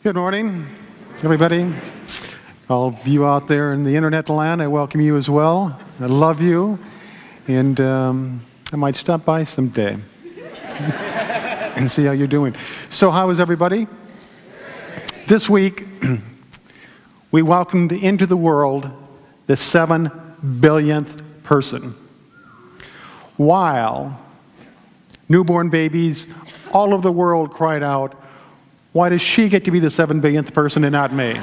Good morning, everybody. All of you out there in the internet land, I welcome you as well. I love you, and I might stop by someday and see how you're doing. So how is everybody? This week, we welcomed into the world the 7 billionth person. While newborn babies all over the world cried out, "Why does she get to be the 7 billionth person and not me?"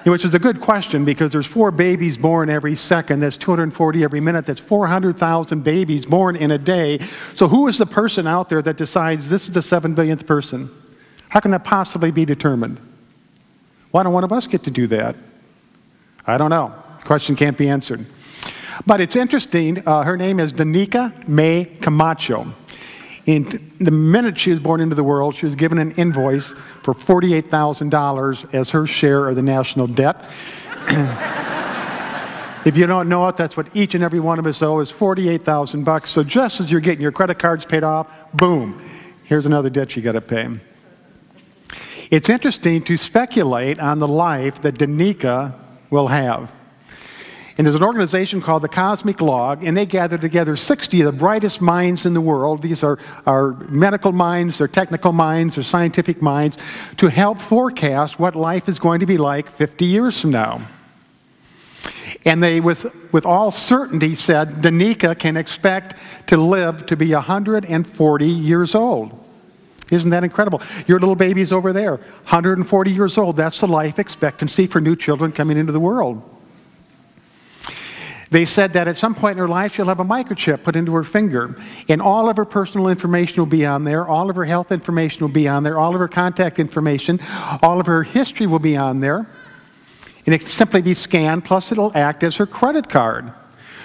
Which is a good question, because there's 4 babies born every second. That's 240 every minute. That's 400,000 babies born in a day. So who is the person out there that decides this is the 7 billionth person? How can that possibly be determined? Why don't one of us get to do that? I don't know. Question can't be answered. But it's interesting. Her name is Danica Mae Camacho. And the minute she was born into the world, she was given an invoice for $48,000 as her share of the national debt. If you don't know it, that's what each and every one of us owe, is $48,000. So just as you're getting your credit cards paid off, boom, here's another debt you got to pay. It's interesting to speculate on the life that Danica will have. And there's an organization called the Cosmic Log, and they gather together 60 of the brightest minds in the world. These are medical minds, they're technical minds, they're scientific minds, to help forecast what life is going to be like 50 years from now. And they, with all certainty, said Danica can expect to live to be 140 years old. Isn't that incredible? Your little baby's over there, 140 years old. That's the life expectancy for new children coming into the world. They said that at some point in her life, she'll have a microchip put into her finger, and all of her personal information will be on there, all of her health information will be on there, all of her contact information, all of her history will be on there, and it can simply be scanned, plus it'll act as her credit card.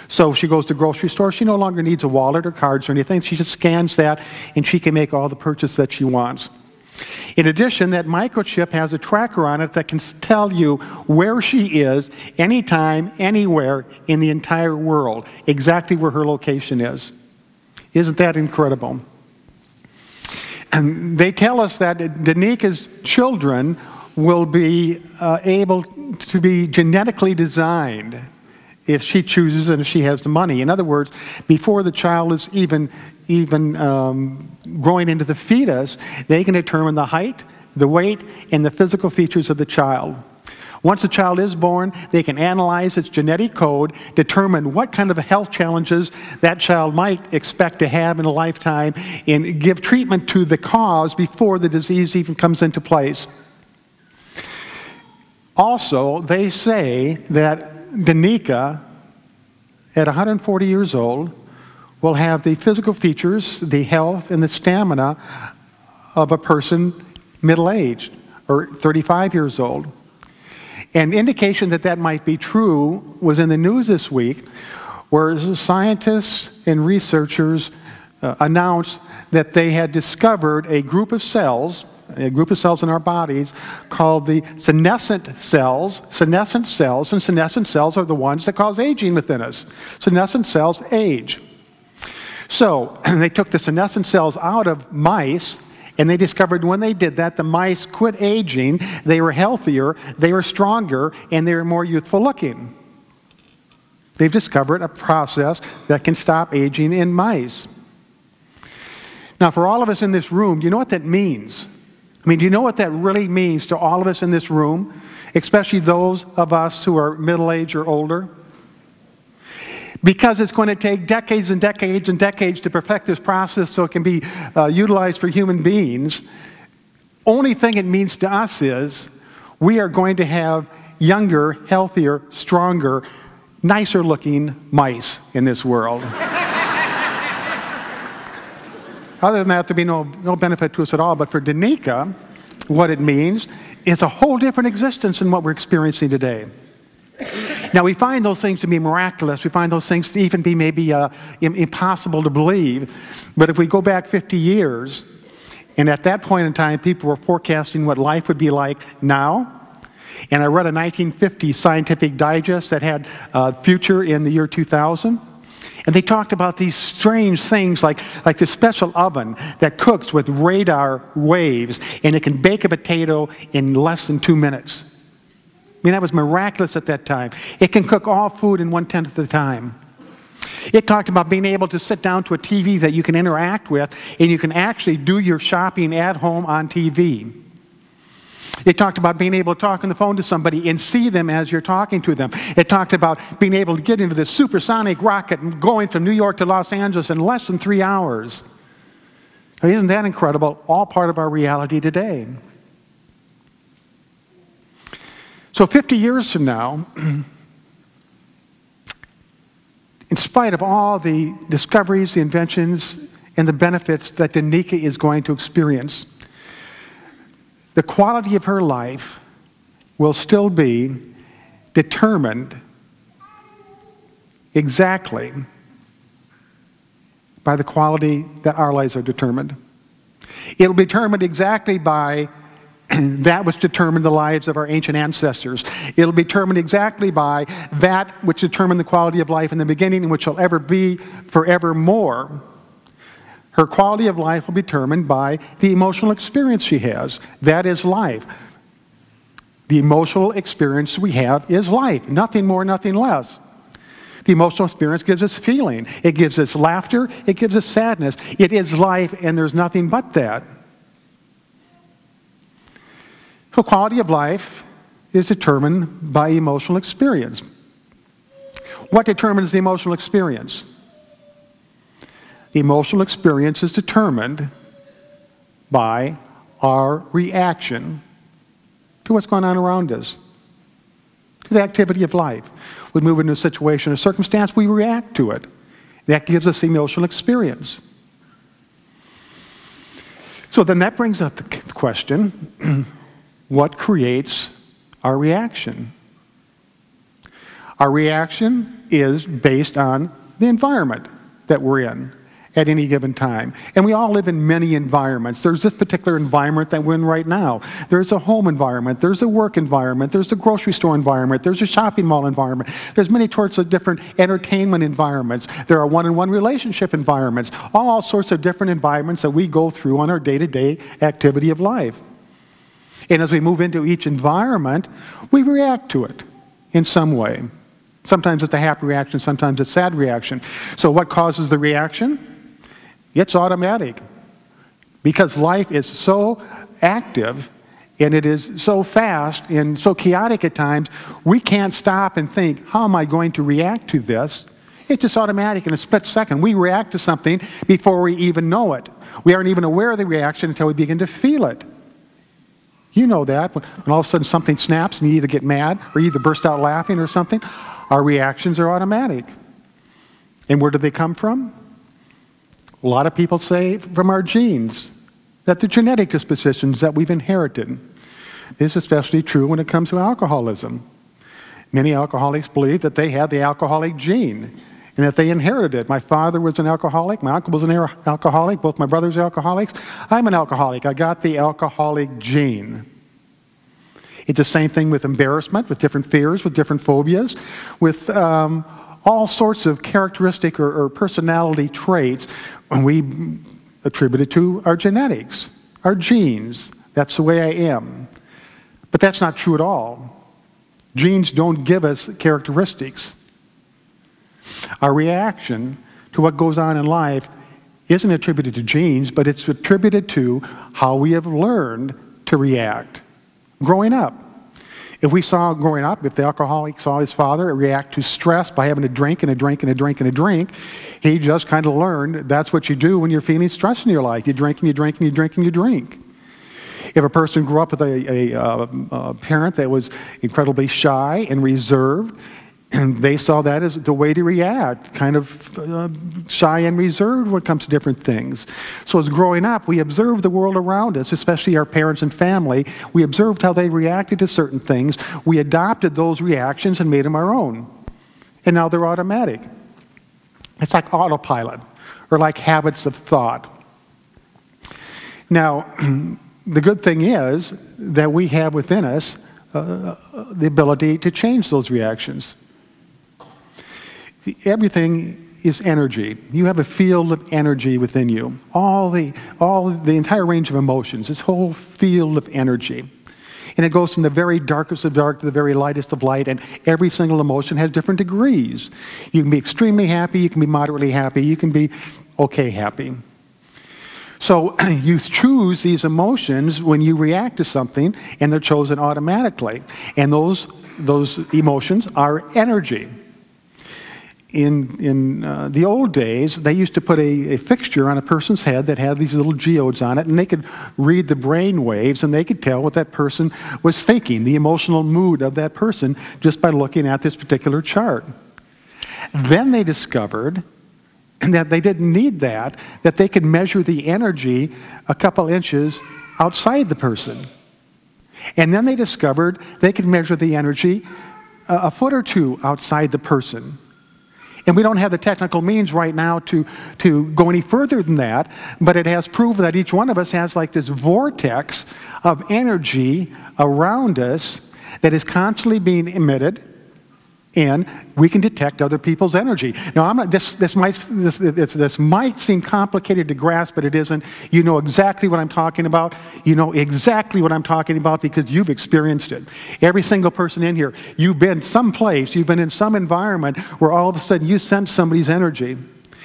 So if she goes to the grocery store, she no longer needs a wallet or cards or anything. She just scans that, and she can make all the purchases that she wants. In addition, that microchip has a tracker on it that can tell you where she is, anytime, anywhere in the entire world, exactly where her location is. Isn't that incredible? And they tell us that Danica's children will be able to be genetically designed if she chooses and if she has the money. In other words, before the child is even growing into the fetus, they can determine the height, the weight, and the physical features of the child. Once the child is born, they can analyze its genetic code, determine what kind of health challenges that child might expect to have in a lifetime, and give treatment to the cause before the disease even comes into place. Also, they say that Danica, at 140 years old, will have the physical features, the health, and the stamina of a person middle-aged, or 35 years old. An indication that that might be true was in the news this week, where scientists and researchers announced that they had discovered a group of cells in our bodies called the senescent cells. Senescent cells, and senescent cells are the ones that cause aging within us. Senescent cells age. So they took the senescent cells out of mice, and they discovered when they did that, the mice quit aging, they were healthier, they were stronger, and they were more youthful looking. They've discovered a process that can stop aging in mice. Now, for all of us in this room, do you know what that means? I mean, do you know what that really means to all of us in this room, especially those of us who are middle-aged or older? Because it's going to take decades and decades and decades to perfect this process so it can be utilized for human beings. Only thing it means to us is we are going to have younger, healthier, stronger, nicer-looking mice in this world. Other than that, there'd be no benefit to us at all. But for Danica, what it means is a whole different existence than what we're experiencing today. Now, we find those things to be miraculous. We find those things to even be maybe impossible to believe. But if we go back 50 years, and at that point in time, people were forecasting what life would be like now. And I read a 1950 Scientific Digest that had future in the year 2000. And they talked about these strange things like the special oven that cooks with radar waves, and it can bake a potato in less than 2 minutes. I mean, that was miraculous at that time. It can cook all food in 1/10 of the time. It talked about being able to sit down to a TV that you can interact with, and you can actually do your shopping at home on TV. It talked about being able to talk on the phone to somebody and see them as you're talking to them. It talked about being able to get into this supersonic rocket and going from New York to Los Angeles in less than 3 hours. Isn't that incredible? All part of our reality today. So 50 years from now, in spite of all the discoveries, the inventions, and the benefits that Danica is going to experience, the quality of her life will still be determined exactly by the quality that our lives are determined. It'll be determined exactly by that which determined the lives of our ancient ancestors. It'll be determined exactly by that which determined the quality of life in the beginning and which shall ever be forevermore. Her quality of life will be determined by the emotional experience she has. That is life. The emotional experience we have is life. Nothing more, nothing less. The emotional experience gives us feeling. It gives us laughter. It gives us sadness. It is life, and there's nothing but that. So quality of life is determined by emotional experience. What determines the emotional experience? The emotional experience is determined by our reaction to what's going on around us, to the activity of life. We move into a situation, a circumstance, we react to it. That gives us the emotional experience. So then that brings up the question, what creates our reaction? Our reaction is based on the environment that we're in at any given time. And we all live in many environments. There's this particular environment that we're in right now. There's a home environment. There's a work environment. There's a grocery store environment. There's a shopping mall environment. There's many sorts of different entertainment environments. There are one-on-one relationship environments. All sorts of different environments that we go through on our day-to-day activity of life. And as we move into each environment, we react to it in some way. Sometimes it's a happy reaction, sometimes it's a sad reaction. So what causes the reaction? It's automatic. Because life is so active and it is so fast and so chaotic at times, we can't stop and think, how am I going to react to this? It's just automatic in a split second. We react to something before we even know it. We aren't even aware of the reaction until we begin to feel it. You know that, when all of a sudden something snaps and you either get mad or you either burst out laughing or something, our reactions are automatic. And where do they come from? A lot of people say from our genes, that the genetic dispositions that we've inherited. This is especially true when it comes to alcoholism. Many alcoholics believe that they have the alcoholic gene and that they inherited it. My father was an alcoholic, my uncle was an alcoholic, both my brothers are alcoholics. I'm an alcoholic. I got the alcoholic gene. It's the same thing with embarrassment, with different fears, with different phobias, with all sorts of characteristic or personality traits we attribute it to our genetics, our genes. That's the way I am. But that's not true at all. Genes don't give us characteristics. Our reaction to what goes on in life isn't attributed to genes, but it's attributed to how we have learned to react growing up. If we saw growing up, if the alcoholic saw his father react to stress by having a drink and a drink and a drink and a drink, he just kind of learned that's what you do when you're feeling stress in your life. You drink and you drink and you drink and you drink. If a person grew up with a parent that was incredibly shy and reserved, and they saw that as the way to react, kind of shy and reserved when it comes to different things. So as growing up, we observed the world around us, especially our parents and family. We observed how they reacted to certain things. We adopted those reactions and made them our own. And now they're automatic. It's like autopilot, or like habits of thought. Now, the good thing is that we have within us the ability to change those reactions. Everything is energy. You have a field of energy within you. The entire range of emotions, this whole field of energy. And it goes from the very darkest of dark to the very lightest of light, and every single emotion has different degrees. You can be extremely happy, you can be moderately happy, you can be okay happy. So you choose these emotions when you react to something, and they're chosen automatically. And those emotions are energy. In the old days, they used to put a fixture on a person's head that had these little geodes on it, and they could read the brain waves, and they could tell what that person was thinking, the emotional mood of that person, just by looking at this particular chart. Then they discovered that they didn't need that they could measure the energy a couple inches outside the person. And then they discovered they could measure the energy a foot or two outside the person. And we don't have the technical means right now to go any further than that, but it has proven that each one of us has like this vortex of energy around us that is constantly being emitted, and we can detect other people's energy. Now, this might seem complicated to grasp, but it isn't. You know exactly what I'm talking about. You know exactly what I'm talking about because you've experienced it. Every single person in here, you've been someplace, you've been in some environment where all of a sudden you sense somebody's energy.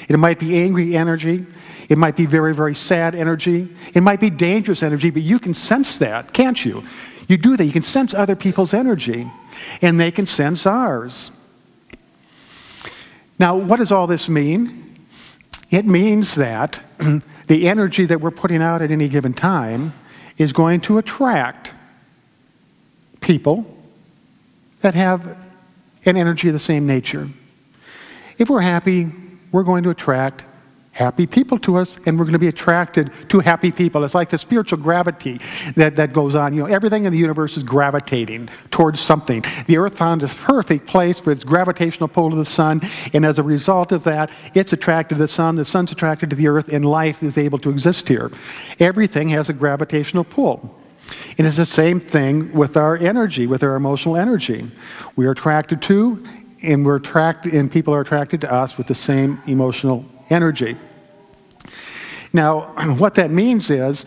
It might be angry energy. It might be very, very sad energy. It might be dangerous energy, but you can sense that, can't you? You do that. You can sense other people's energy, and they can sense ours. Now, what does all this mean? It means that the energy that we're putting out at any given time is going to attract people that have an energy of the same nature. If we're happy, we're going to attract happy people to us, and we're going to be attracted to happy people. It's like the spiritual gravity that goes on. You know, everything in the universe is gravitating towards something. The earth found its perfect place for its gravitational pull to the sun, and as a result of that, it's attracted to the sun's attracted to the earth, and life is able to exist here. Everything has a gravitational pull. And it's the same thing with our energy, with our emotional energy. We are attracted to, and people are attracted to us with the same emotional energy. Now, what that means is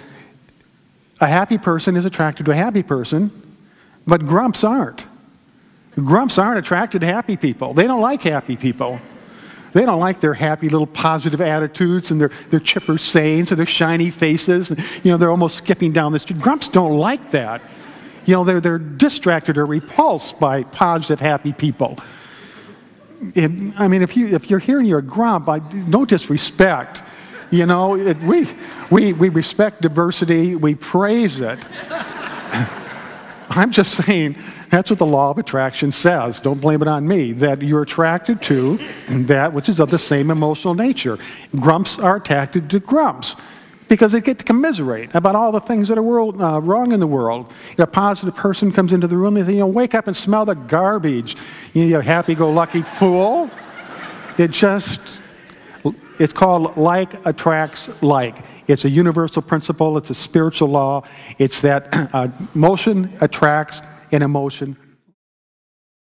a happy person is attracted to a happy person, but grumps aren't. Grumps aren't attracted to happy people. They don't like happy people. They don't like their happy little positive attitudes and their chipper sayings or their shiny faces. And, you know, they're almost skipping down the street. Grumps don't like that. You know, they're distracted or repulsed by positive, happy people. I mean, if you're here and you're a grump, no disrespect. You know, we respect diversity. We praise it. I'm just saying that's what the law of attraction says. Don't blame it on me. That you're attracted to that which is of the same emotional nature. Grumps are attracted to grumps because they get to commiserate about all the things that are wrong in the world. A positive person comes into the room and they say, you know, wake up and smell the garbage. You happy-go-lucky fool. It's called like attracts like. It's a universal principle. It's a spiritual law. It's that emotion attracts and emotion